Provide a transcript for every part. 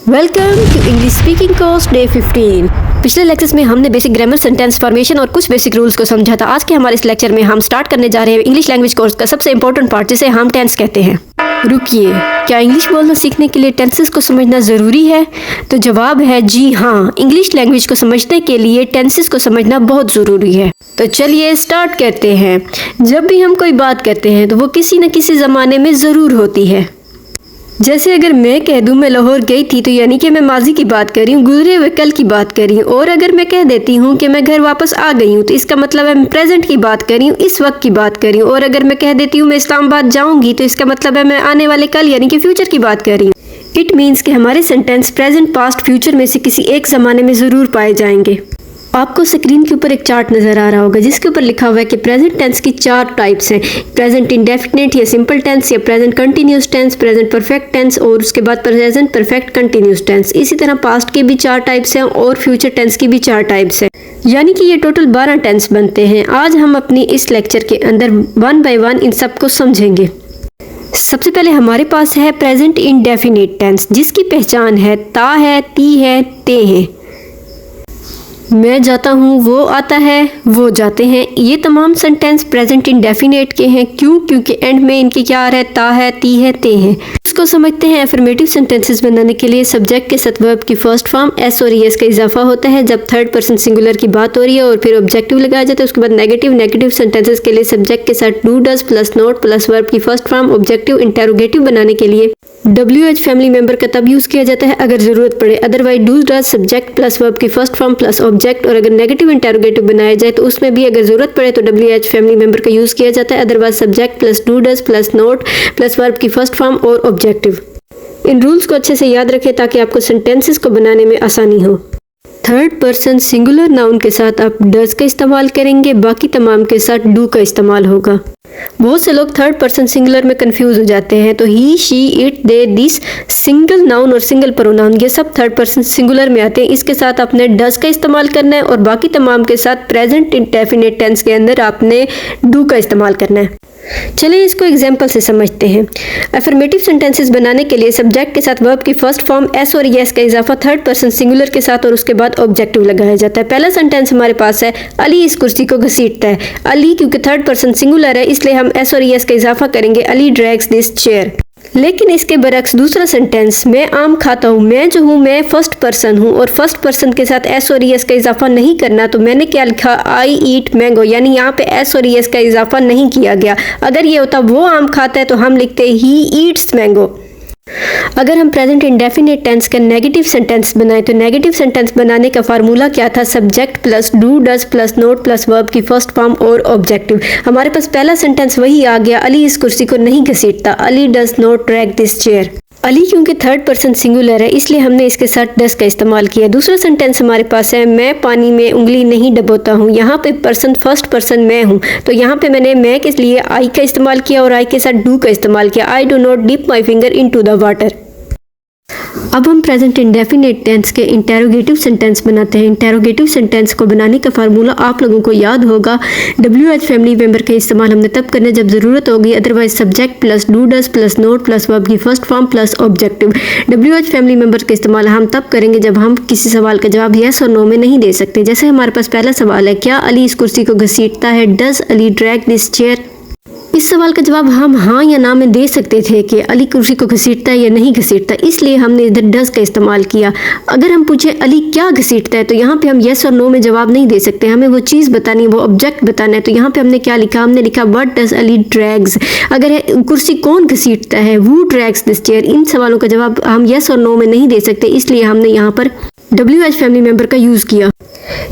Welcome to English speaking course day 15। पिछले lectures में हमने बेसिक ग्रामर, सेंटेंस फॉर्मेशन और कुछ बेसिक रूल्स को समझा था। आज के हमारे इस लेक्चर में हम स्टार्ट करने जा रहे हैं इंग्लिश लैंग्वेज कोर्स का सबसे इंपॉर्टेंट पार्ट, जिसे हम टेंस कहते हैं। रुकिए, क्या इंग्लिश बोलना सीखने के लिए टेंसेस को समझना ज़रूरी है? तो जवाब है जी हाँ, इंग्लिश लैंग्वेज को समझने के लिए टेंसेस को समझना बहुत ज़रूरी है। तो चलिए स्टार्ट करते हैं। जब भी हम कोई बात करते हैं तो वो किसी न किसी ज़माने में ज़रूर होती है। जैसे अगर मैं कह दूं मैं लाहौर गई थी, तो यानी कि मैं माजी की बात कर रही हूँ, गुजरे हुए कल की बात कर रही हूँ। और अगर मैं कह देती हूँ कि मैं घर वापस आ गई हूँ, तो इसका मतलब है मैं प्रेजेंट की बात कर रही हूँ, इस वक्त की बात कर रही हूँ। और अगर मैं कह देती हूँ मैं इस्लामाबाद जाऊँगी, तो इसका मतलब है मैं आने वाले कल यानी कि फ्यूचर की बात कर रही हूँ। इट मीन्स कि हमारे सेंटेंस प्रेजेंट, पास्ट, फ्यूचर में से किसी एक ज़माने में ज़रूर पाए जाएंगे। आपको स्क्रीन के ऊपर एक चार्ट नज़र आ रहा होगा जिसके ऊपर लिखा हुआ है कि प्रेजेंट टेंस की 4 टाइप्स हैं। प्रेजेंट इंडेफिनिट या सिंपल टेंस, या present continuous tense, present perfect tense और उसके बाद प्रेजेंट परफेक्ट कंटिन्यूस टेंस। इसी तरह पास्ट के भी 4 टाइप्स हैं और फ्यूचर टेंस की भी 4 टाइप्स हैं, यानी कि ये टोटल 12 टेंस बनते हैं। आज हम अपनी इस लेक्चर के अंदर 1 बाय 1 इन सबको समझेंगे। सबसे पहले हमारे पास है प्रेजेंट इंडेफिनिट टेंस, जिसकी पहचान है ता है, ती है, ते है। मैं जाता हूँ, वो आता है, वो जाते हैं। ये तमाम सेंटेंस प्रेजेंट इंडेफिनिट के हैं। क्यों? क्योंकि एंड में इनके क्या आ रहा है, ता है, ती है, ते हैं। इसको समझते हैं। अफर्मेटिव सेंटेंसेस बनाने के लिए सब्जेक्ट के साथ वर्ब की फर्स्ट फॉर्म एस और एस का इजाफा होता है जब थर्ड पर्सन सिंगुलर की बात हो रही है, और फिर ऑब्जेक्टिव लगाया जाता है। उसके बाद नेगेटिव सेंटेंसेस के लिए सब्जेक्ट के साथ do, does plus not plus verb की फर्स्ट फॉर्म। ऑब्जेक्टिव इंटेरोगेटिव बनाने के लिए WH फैमिली मेंबर का तब यूज किया जाता है अगर जरूरत पड़े, otherwise do, does subject plus verb की फर्स्ट फॉर्म प्लस ऑब्जेक्ट। और अगर नेगेटिव इंटेरोगेटिव बनाया जाए तो उसमें भी अगर जरूरत पड़े तो WH फैमिली मेंबर का यूज किया जाता है, otherwise subject plus do, does plus not plus verb की फर्स्ट फॉर्म और ऑब्जेक्टिव। इन रूल्स को अच्छे से याद रखें ताकि आपको सेंटेंसेस को बनाने में आसानी हो। थर्ड पर्सन सिंगुलर नाउन के साथ आप डज का इस्तेमाल करेंगे, बाकी तमाम के साथ डू का इस्तेमाल होगा। बहुत से लोग थर्ड पर्सन सिंगुलर में कंफ्यूज हो जाते हैं, तो he, she, it, they, this, single noun और सिंगल प्रोनाउन ये सब थर्ड पर्सन सिंगुलर में आते हैं। इसके साथ आपने डज का इस्तेमाल करना है और बाकी तमाम के साथ प्रेजेंट इंडेफिनिट टेंस के अंदर आपने डू का इस्तेमाल करना है। चलिए इसको एग्जाम्पल से समझते हैं। अफर्मेटिव सेंटेंसेस बनाने के लिए सब्जेक्ट के साथ वर्ब की फर्स्ट फॉर्म एस और एस का इजाफा थर्ड पर्सन सिंगुलर के साथ और उसके बाद ऑब्जेक्टिव लगाया जाता है। पहला सेंटेंस हमारे पास है अली इस कुर्सी को घसीटता है। अली क्योंकि थर्ड पर्सन सिंगुलर है इसलिए हम एस और एस का इजाफा करेंगे, अली ड्रैग्स दिस चेयर। लेकिन इसके बरक्स दूसरा सेंटेंस मैं आम खाता हूँ, मैं जो हूँ मैं फर्स्ट पर्सन हूँ और फर्स्ट पर्सन के साथ एस और एस का इजाफा नहीं करना, तो मैंने क्या लिखा, आई ईट मैंगो, यानी यहाँ पे एस और एस का इजाफा नहीं किया गया। अगर ये होता वो आम खाता है तो हम लिखते ही ईट्स मैंगो। अगर हम प्रेजेंट इंडेफिनिट टेंस का नेगेटिव सेंटेंस बनाएं तो नेगेटिव सेंटेंस बनाने का फार्मूला क्या था, subject plus do, does plus not plus verb की फर्स्ट फॉर्म और ऑब्जेक्टिव। हमारे पास पहला सेंटेंस वही आ गया, अली इस कुर्सी को नहीं घसीटता, Ali does not drag this chair. Ali क्योंकि थर्ड पर्सन सिंगुलर है इसलिए हमने इसके साथ डज का इस्तेमाल किया। दूसरा सेंटेंस हमारे पास है मैं पानी में उंगली नहीं डबोता हूँ। यहाँ पे पर्सन फर्स्ट पर्सन मैं हूँ, तो यहाँ पे मैंने मैं के लिए आई का इस्तेमाल किया और आई के साथ डू का इस्तेमाल किया। I do not dip my finger into the water. अब हम प्रेजेंट इंडेफिनिट टेंस के इंटेरोगेटिव सेंटेंस बनाते हैं। इंटेरोगेटिव सेंटेंस को बनाने का फार्मूला आप लोगों को याद होगा, WH फैमिली मेंबर का इस्तेमाल हमने तब करना जब जरूरत होगी, otherwise subject plus do, does plus not plus verb की first form plus objective. WH family member का इस्तेमाल हम तब करेंगे जब हम किसी सवाल का जवाब यस और नो में नहीं दे सकते। जैसे हमारे पास पहला सवाल है, क्या अली इस कुर्सी को घसीटता है, does Ali drag this chair. इस सवाल का जवाब हम हाँ या ना में दे सकते थे कि अली कुर्सी को घसीटता है या नहीं घसीटता, इसलिए हमने इधर डज का इस्तेमाल किया। अगर हम पूछे अली क्या घसीटता है तो यहाँ पे हम यस और नो में जवाब नहीं दे सकते, हमें वो चीज़ बतानी है, वो ऑब्जेक्ट बताना है। तो यहाँ पे हमने क्या लिखा, हमने लिखा व्हाट डज अली ड्रैग्स। अगर कुर्सी कौन घसीटता है, वू ड्रैग्स दिस चेयर। इन सवालों का जवाब हम यस और नो में नहीं दे सकते, इसलिए हमने यहाँ पर WH फैमिली मेंबर का यूज़ किया।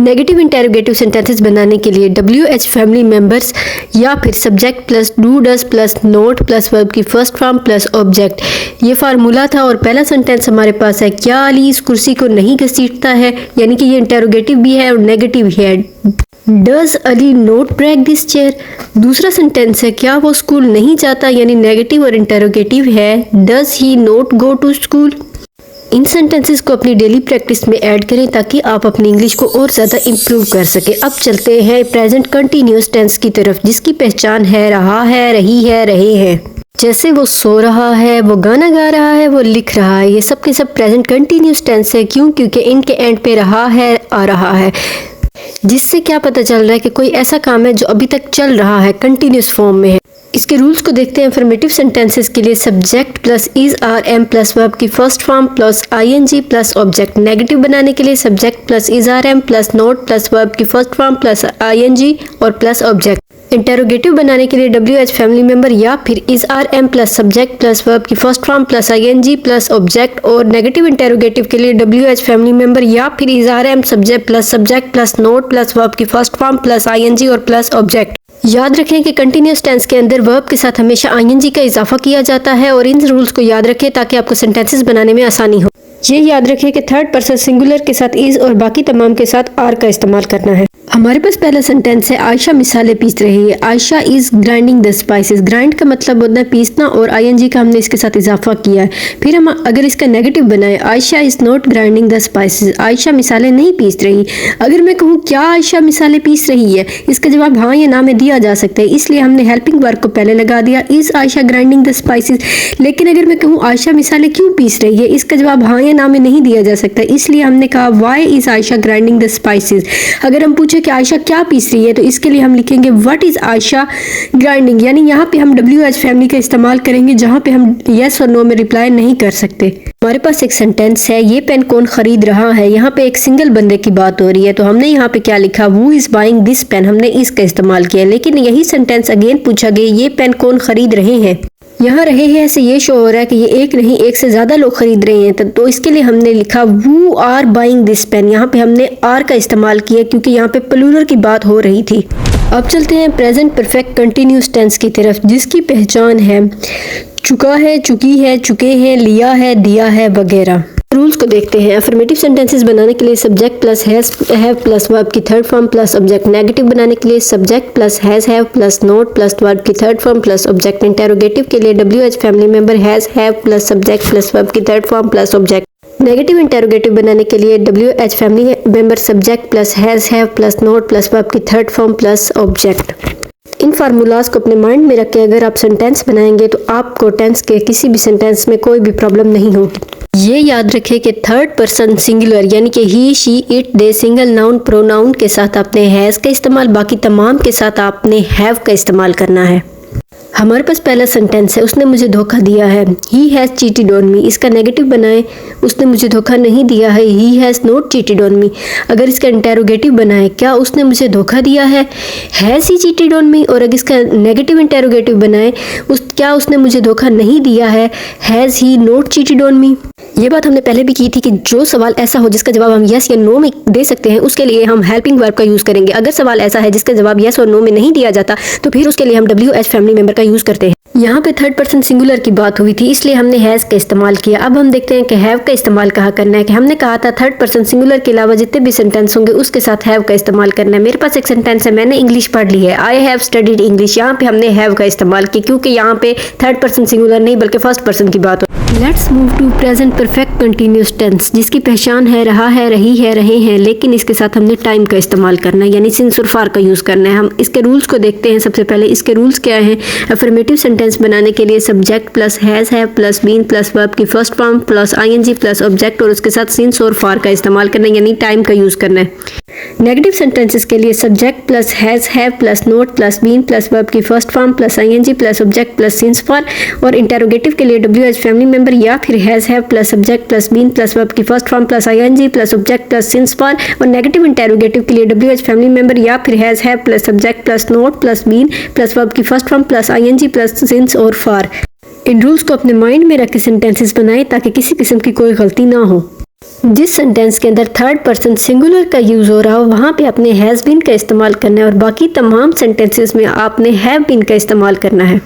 नेगेटिव इंटेरोगेटिव सेंटेंसेस बनाने के लिए WH फैमिली मेंबर्स या फिर subject plus do, does plus not plus verb की फर्स्ट फॉर्म प्लस ऑब्जेक्ट, ये फार्मूला था। और पहला सेंटेंस हमारे पास है, क्या अली इस कुर्सी को नहीं घसीटता है, यानी कि ये इंटेरोगेटिव भी है और नेगेटिव भी है। Does Ali note drag this chair. दूसरा सेंटेंस है, क्या वो स्कूल नहीं जाता, यानी नेगेटिव और इंटेरोगेटिव है, does he not go to school. इन सेंटेंसेस को अपनी डेली प्रैक्टिस में ऐड करें ताकि आप अपनी इंग्लिश को और ज़्यादा इम्प्रूव कर सकें। अब चलते हैं प्रेजेंट कंटिन्यूस टेंस की तरफ, जिसकी पहचान है रहा है, रही है, रहे हैं। जैसे वो सो रहा है, वो गाना गा रहा है, वो लिख रहा है, ये सब के सब प्रेजेंट कंटिन्यूस टेंस है। क्यों? क्योंकि इनके एंड पे रहा है आ रहा है, जिससे क्या पता चल रहा है कि कोई ऐसा काम है जो अभी तक चल रहा है, कंटिन्यूस फॉर्म में है। इसके रूल्स को देखते हैं। अफर्मेटिव सेंटेंसेस के लिए subject plus is are am plus verb की first form plus ING plus object. Negative बनाने के लिए subject plus is are am plus not plus verb की फर्स्ट फॉर्म प्लस आईएनजी और प्लस ऑब्जेक्ट। इंटेरोगेटिव बनाने के लिए WH फैमिली मेंबर या फिर is are am plus subject plus verb की first form plus ING plus object. और negative interrogative के लिए WH फैमिली मेंबर या फिर is are am subject plus not plus verb की फर्स्ट फॉर्म प्लस आईएनजी और प्लस ऑब्जेक्ट। याद रखें कि कंटिन्यूस टेंस के अंदर वर्ब के साथ हमेशा आईएनजी का इजाफा किया जाता है और इन रूल्स को याद रखें ताकि आपको सेंटेंसेस बनाने में आसानी हो। ये याद रखें कि थर्ड पर्सन सिंगुलर के साथ इज और बाकी तमाम के साथ आर का इस्तेमाल करना है। हमारे पास पहला सेंटेंस है आयशा मिसाले पीस रही है। Ayesha is grinding the spices. Grind का मतलब होता है पीसना और आईएनजी का हमने इसके साथ इजाफा किया है। फिर हम अगर इसका नेगेटिव बनाए, Ayesha is not grinding the spices. Ayesha मिसाले नहीं पीस रही। अगर मैं कहूँ क्या आयशा मिसाले पीस रही है, इसका जवाब हाँ या ना में दिया जा सकता है, इसलिए हमने हेल्पिंग वर्ब को पहले लगा दिया, is Ayesha grinding the spices. लेकिन अगर मैं कहूँ आयशा मिसाले क्यों पीस रही है, इसका जवाब हाँ या ना में नहीं दिया जा सकता, इसलिए हमने कहा why is Ayesha grinding the spices. अगर हम पूछे कि आयशा क्या पीस रही है, तो इसके लिए हम लिखेंगे व्हाट इज आयशा ग्राइंडिंग, यानी यहाँ पे हम WH फैमिली का इस्तेमाल करेंगे जहाँ पे हम यस और नो में रिप्लाई नहीं कर सकते। हमारे पास एक सेंटेंस है ये पेन कौन खरीद रहा है। यहाँ पे एक सिंगल बंदे की बात हो रही है, तो हमने यहाँ पे क्या लिखा, who is buying this pen, हमने इसका इस्तेमाल किया। लेकिन यही सेंटेंस अगेन पूछा गया ये पेन कौन खरीद रहे हैं। यहाँ रहे हैं से ये शो हो रहा है कि ये एक नहीं एक से ज्यादा लोग खरीद रहे हैं, तो इसके लिए हमने लिखा वू आर बाइंग दिस पेन। यहाँ पे हमने आर का इस्तेमाल किया क्योंकि यहाँ पे प्लूरल की बात हो रही थी। अब चलते हैं प्रेजेंट परफेक्ट कंटिन्यूस टेंस की तरफ, जिसकी पहचान है चुका है, चुकी है, चुके हैं, लिया है, दिया है वगैरह। रूल्स को देखते हैं। अफर्मेटिव सेंटेंसेस बनाने के लिए subject plus have plus verb की third form plus object. Negative बनाने के लिए subject plus have plus not plus verb की third form plus object. Interrogative के लिए WH family member have plus subject plus verb की third form plus object. Negative interrogative बनाने के लिए WH family member subject plus have plus not plus verb की third form plus object. इन formulas को अपने माइंड में रख के अगर आप सेंटेंस बनाएंगे तो आपको टेंस के किसी भी सेंटेंस में कोई भी प्रॉब्लम नहीं होगी। ये याद रखें कि थर्ड पर्सन सिंगुलर यानी कि he, she, it, they single noun pronoun के साथ आपने हैज़ का इस्तेमाल, बाकी तमाम के साथ आपने हैव का इस्तेमाल करना है। हमारे पास पहला सेंटेंस है उसने मुझे धोखा दिया है, he has cheated on me. इसका नेगेटिव बनाए उसने मुझे धोखा नहीं दिया है, he has not cheated on me. अगर इसका इंटेरोगेटिव बनाए क्या उसने मुझे धोखा दिया है, has he cheated on me. और अगर इसका नेगेटिव इंटेरोगेटिव बनाए क्या उसने मुझे धोखा नहीं दिया है, has he not cheated on me. ये बात हमने पहले भी की थी कि जो सवाल ऐसा हो जिसका जवाब हम यस या नो में दे सकते हैं उसके लिए हम हेल्पिंग वर्ब का यूज़ करेंगे। अगर सवाल ऐसा है जिसका जवाब यस और नो में नहीं दिया जाता तो फिर उसके लिए हम WH फैमिली मेंबर का यूज़ करते हैं। यहाँ पे थर्ड पर्सन सिंगुलर की बात हुई थी इसलिए हमने हैज़ का इस्तेमाल किया। अब हम देखते हैं कि हैव का इस्तेमाल कहाँ करना है। कि हमने कहा था थर्ड पर्सन सिंगुलर के अलावा जितने भी सेंटेंस होंगे उसके साथ हैव का इस्तेमाल करना है। मेरे पास एक सेंटेंस है मैंने इंग्लिश पढ़ ली है, आई हैव स्टडीड इंग्लिश। यहाँ पे हमने हैव का इस्तेमाल किया क्योंकि यहाँ पे थर्ड पर्सन सिंगुलर नहीं बल्कि फर्स्ट पर्सन की बात हो। Let's move to present perfect continuous tense, जिसकी पहचान है रहा है, रही है, रहे हैं, लेकिन इसके साथ हमने टाइम का इस्तेमाल करना है यानी सिंस और फॉर का यूज़ करना है। हम इसके रूल्स को देखते हैं। सबसे पहले इसके रूल्स क्या हैं। अफर्मेटिव सेंटेंस बनाने के लिए subject plus has have plus been plus verb की first form plus ING plus object और उसके साथ सिंस और फॉर का इस्तेमाल करना है यानी टाइम का यूज़ करना है। नेगेटिव सेंटेंसेस के लिए subject plus has have plus not plus been plus verb की first form plus ING plus object plus since for. और इंटेरोगेटिव के लिए WH फैमिली मेंबर या फिर has have plus subject plus been plus verb की first form plus ING plus object plus since for. और negative interrogative के लिए WH family member या फिर has have plus subject plus not plus been plus verb की first form plus ING plus since और for. इन rules को अपने माइंड में रख के सेंटेंसेस बनाएं ताकि किसी किस्म की कोई गलती ना हो। जिस सेंटेंस के अंदर थर्ड पर्सन सिंगुलर का यूज़ हो रहा हो वहाँ पे आपने हैज़ बीन का इस्तेमाल करना है और बाकी तमाम सेंटेंसेस में आपने हैव बीन का इस्तेमाल करना है।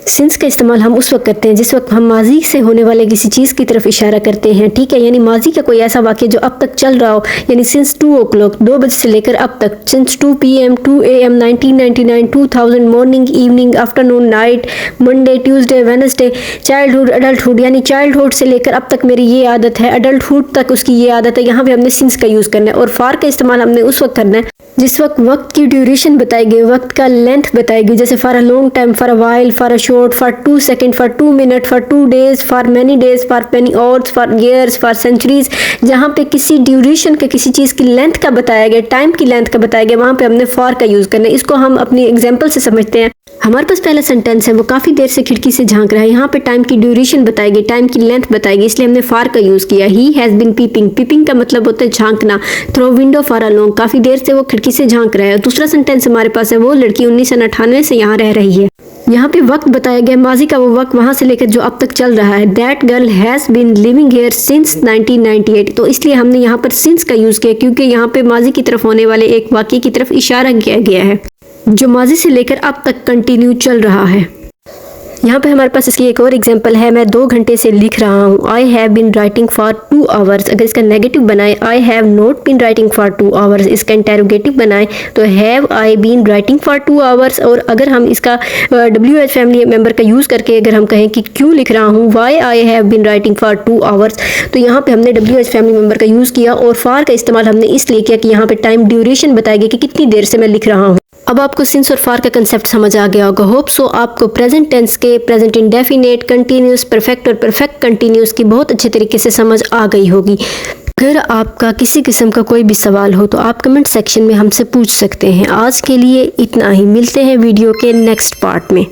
सिंस का इस्तेमाल हम उस वक्त करते हैं जिस वक्त हम माजी से होने वाले किसी चीज़ की तरफ इशारा करते हैं, ठीक है। यानी माजी का कोई ऐसा वाक़या जो अब तक चल रहा हो, यानी सिंस 2 o'clock 2 बजे से लेकर अब तक, since 2 PM 2 AM 1999 2000 morning evening afternoon night Monday Tuesday Wednesday childhood adulthood, यानी चाइल्डहुड से लेकर अब तक मेरी ये आदत है, एडल्टहुड तक उसकी ये आदत है। यहाँ पे हमने सिंस का यूज़ करना है। और फार का इस्तेमाल हमने उस वक्त करना है जिस वक्त की ड्यूरेशन बताई गई, वक्त का लेंथ बताई गई, जैसे for a long time, for a while, for a short, for 2 seconds, for 2 minutes, for 2 days, for many days, for many hours, for years, for centuries. जहाँ पे किसी ड्यूरेशन के किसी चीज़ की लेंथ का बताया गया, टाइम की लेंथ का बताया गया, वहाँ पे हमने फॉर का यूज़ करना है। इसको हम अपनी एग्जाम्पल से समझते हैं। हमारे पास पहला सेंटेंस है, वो काफ़ी देर से खिड़की से झांक रहा है। यहाँ पे टाइम की ड्यूरेशन बताई गई, टाइम की लेंथ बताई गई, इसलिए हमने फार का यूज़ किया। He has been peeping, peeping का मतलब होता है झांकना। Through window for a long, काफ़ी देर से वो खिड़की से झांक रहा है। दूसरा सेंटेंस हमारे पास है, वो लड़की 1998 से यहाँ रह रही है। यहाँ पे वक्त बताया गया, माजी का वो वक्त वहाँ से लेकर जो अब तक चल रहा है। That girl has been living here since 1998, तो इसलिए हमने यहाँ पर सिंस का यूज़ किया क्योंकि यहाँ पे माजी की तरफ होने वाले एक वाक़ये की तरफ इशारा किया गया है जो माजी से लेकर अब तक कंटिन्यू चल रहा है। यहाँ पे हमारे पास इसकी एक और एग्जांपल है, मैं 2 घंटे से लिख रहा हूँ। I have been writing for 2 hours। अगर इसका नेगेटिव बनाए, I have not been writing for 2 hours। इसका इंटेरोगेटिव बनाए तो have I been writing for 2 hours। और अगर हम इसका WH फैमिली मेम्बर का यूज़ करके अगर हम कहें कि क्यों लिख रहा हूँ, why I have been writing for 2 hours, तो यहाँ पे हमने WH फैमिली मेम्बर का यूज़ किया। और फॉर का इस्तेमाल हमने इसलिए किया कि यहाँ पे टाइम ड्यूरेशन बताएगी कि कितनी देर से मैं लिख रहा हूँ। अब आपको सिंस और फार का कंसेप्ट समझ आ गया होगा। होप सो आपको प्रेजेंट टेंस के प्रेजेंट इंडेफिनेट, कंटिन्यूस, परफेक्ट और परफेक्ट कंटिन्यूस की बहुत अच्छे तरीके से समझ आ गई होगी। अगर आपका किसी किस्म का कोई भी सवाल हो तो आप कमेंट सेक्शन में हमसे पूछ सकते हैं। आज के लिए इतना ही, मिलते हैं वीडियो के नेक्स्ट पार्ट में।